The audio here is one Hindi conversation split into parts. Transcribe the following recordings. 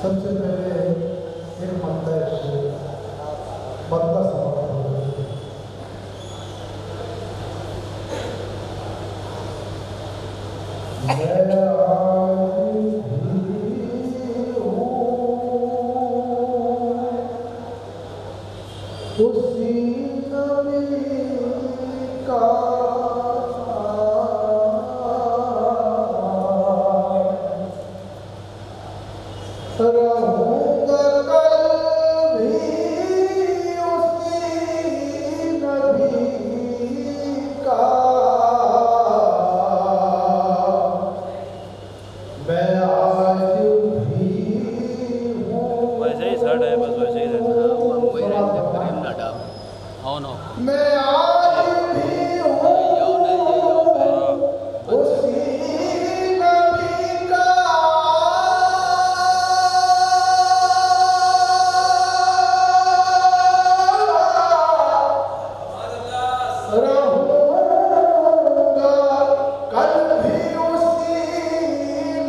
सबसे पहले एक मंत्र से मंत्र समाप्त हो गया। उसी नबी का रहूंगा कल भी उसी नबी का मैं आज भी हूँ। वैसे ही शर्ट है, बस वैसे ही रहना। मैं आज भी हूँ उसी नबी का रहूंगा कल भी उसी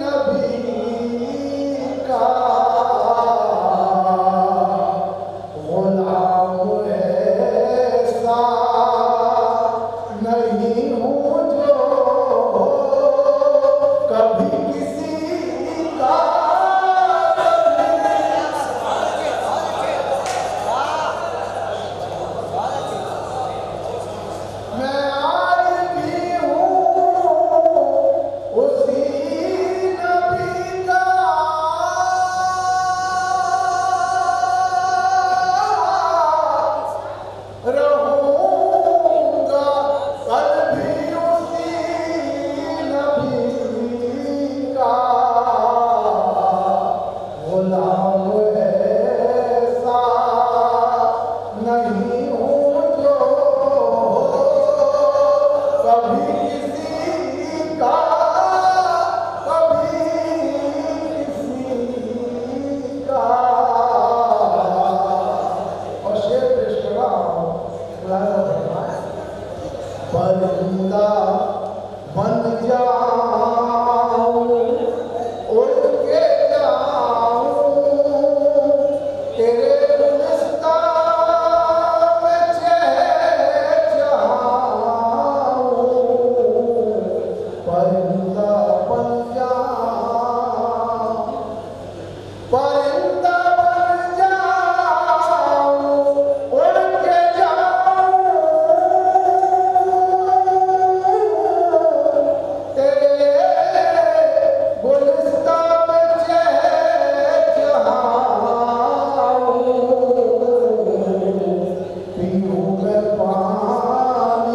नबी का गुलाम ऐसा नहीं हूँ जो कभी किसी का मैं आज भी हूँ उसी नबी का रहूंगा कल भी उसी नबी का गुलाम ऐसा नहीं हूँ जो कभी किसी का कभी किसी का। और शेर पेश कर रहा हूँ परिंदा बन जाऊं उड़ के जाऊं तेरे गुलिस्तान में चहचहाऊं। परिंदा बन जाऊं परिंदा बन जाऊं उड़ के जाऊं तेरे गुलिस्तान में चहचहाऊं। पीऊं मैं पानी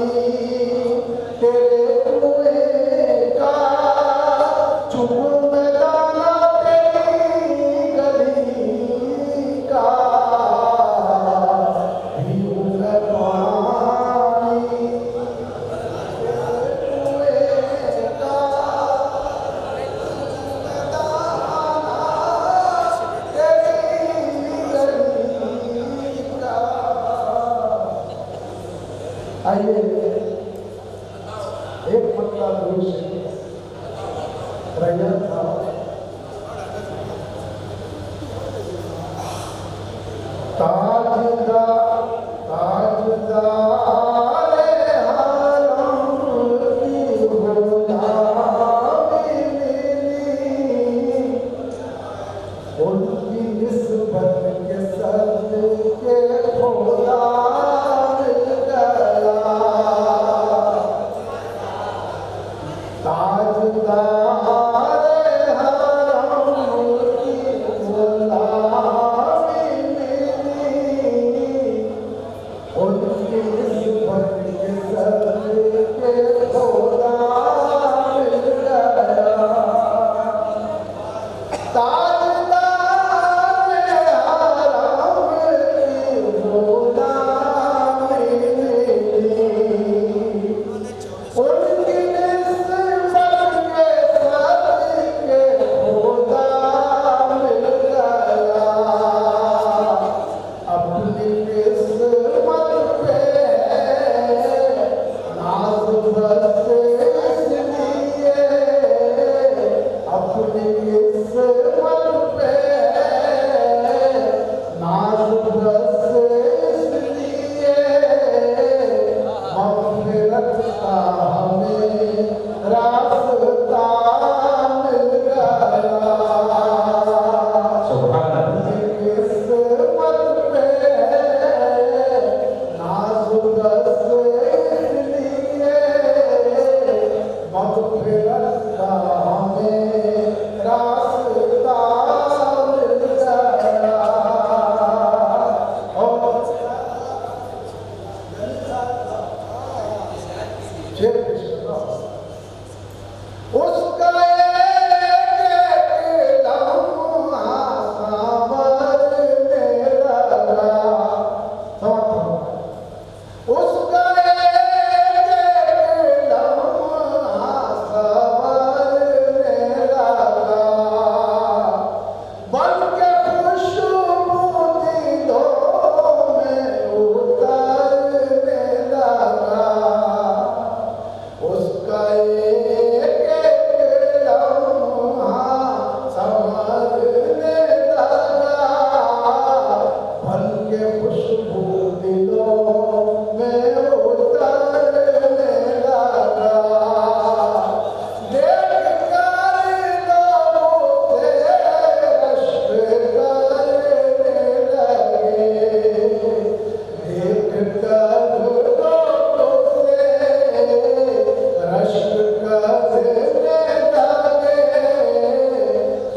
तेरे कुएं का चूमूं मैं दाना तेरी गली का। पीऊं मैं पानी तेरे कुएं का चूमूं मैं दाना तेरी गली का। आइए एक पत्ता दूर से रैयत था। ताजदारे हरम की गुलामी मिली उनकी निस्बत के सदके खुदा मिल गया। ताजदारे हरम की गुलामी मिली उनकी निस्बत के सदके खुदा मिल गया। ताजदारे हरम की गुलामी मिली उनकी निस्बत के सदके खुदा मिल गया। अपनी किस्मत पे नाज बरसे इसलिए अपनी किस्मत पे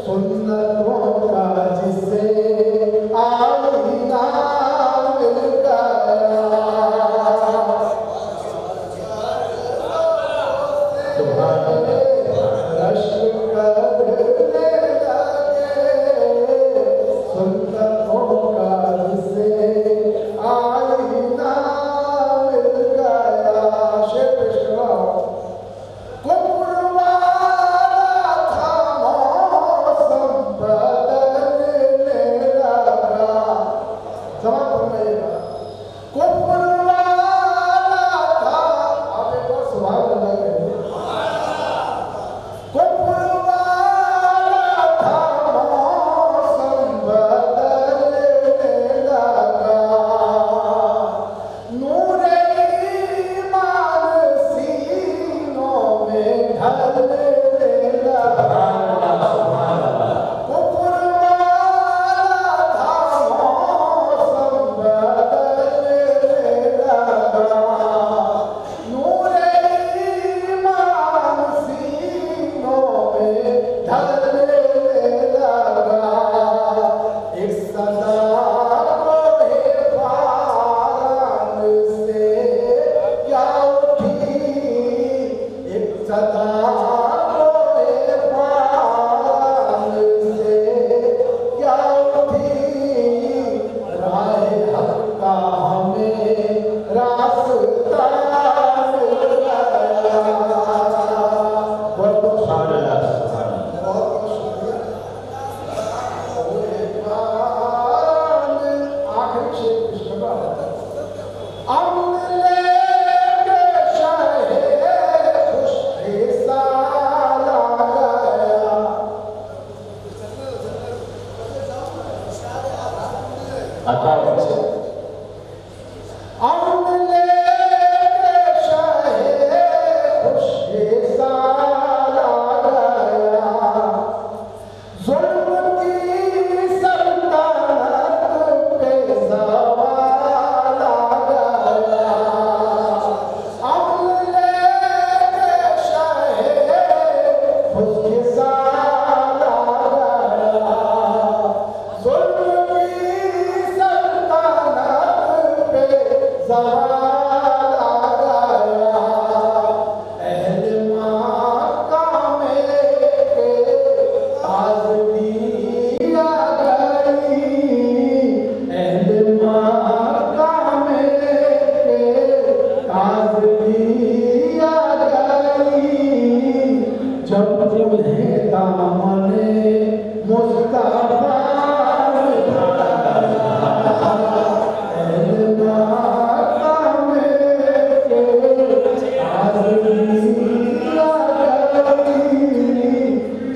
सुन्नतों का जिसे आईना मिल गया, तुम्हारे रश्क करने लगे, सुन्नतों का जिसे आईना मिल गया। श्री कृष्ण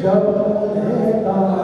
जब